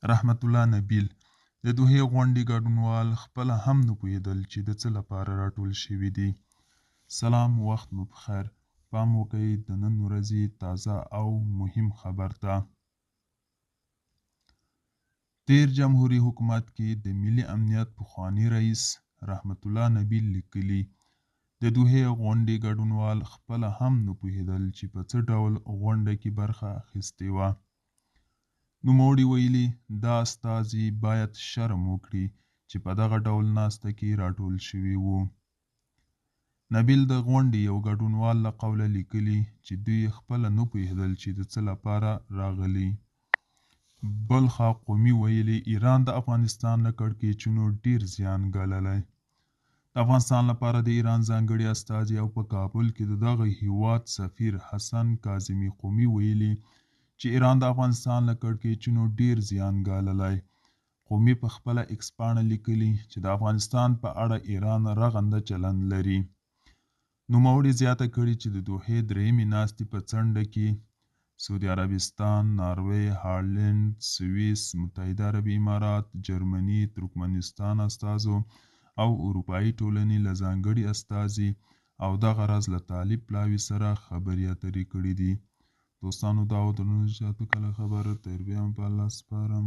رحمت الله نبیل د دوحې غونډې ګډونوال خپله هم نه پوهېدل چې د څه لپاره راټول شوي دي. سلام، وخت مو بخیر. پام وکړئ د نن ورځې تازه او مهم خبر ته. تیر جمهوري حکومت کې د ملي امنیت پخوانی رئیس رحمت الله نبیل لیکلي د دوحې غونډې ګډونوال خپله هم نه پوهېدل چې په څه ډول غونډه کې برخه اخیستې وه. نوموړي ویلي دا استازي باید شرم وکړي چې په دغه ډول ناسته کې راټول شوي وو. نبیل د غونډې یو ګډونوال له قوله لیکلي چې دوی خپله نه پوهېدل چې د څه لپاره راغلي. بل خوا قومي ویلي ایران د افغانستان له کړکېچونو ډیر زیان ګاللی. د افغانستان لپاره د ایران ځانګړي استازي او په کابل کې د دغه هیواد سفیر حسن کاظمي قومي ویلي چې ایران د افغانستان له کړکېچونو ډیر زیان ګاللی. قومي په خپله ایکس پاڼه لیکلي چې د افغانستان په اړه ایران رغنده چلند لري. نوموړي زیاته کړې چې د دوحې درېیمې ناستې په څنډه کې سعودي عربستان، ناروې، هالند، سویس، متحده عربي امارات، جرمني، ترکمنستان استازو او اروپایي ټولنې له ځانګړي استازي او دغه راز له طالب پلاوي سره خبرې اترې کړې دي. دوستانو دا و د نن شاتو کله خبره تر بیا هم په الله سپارم.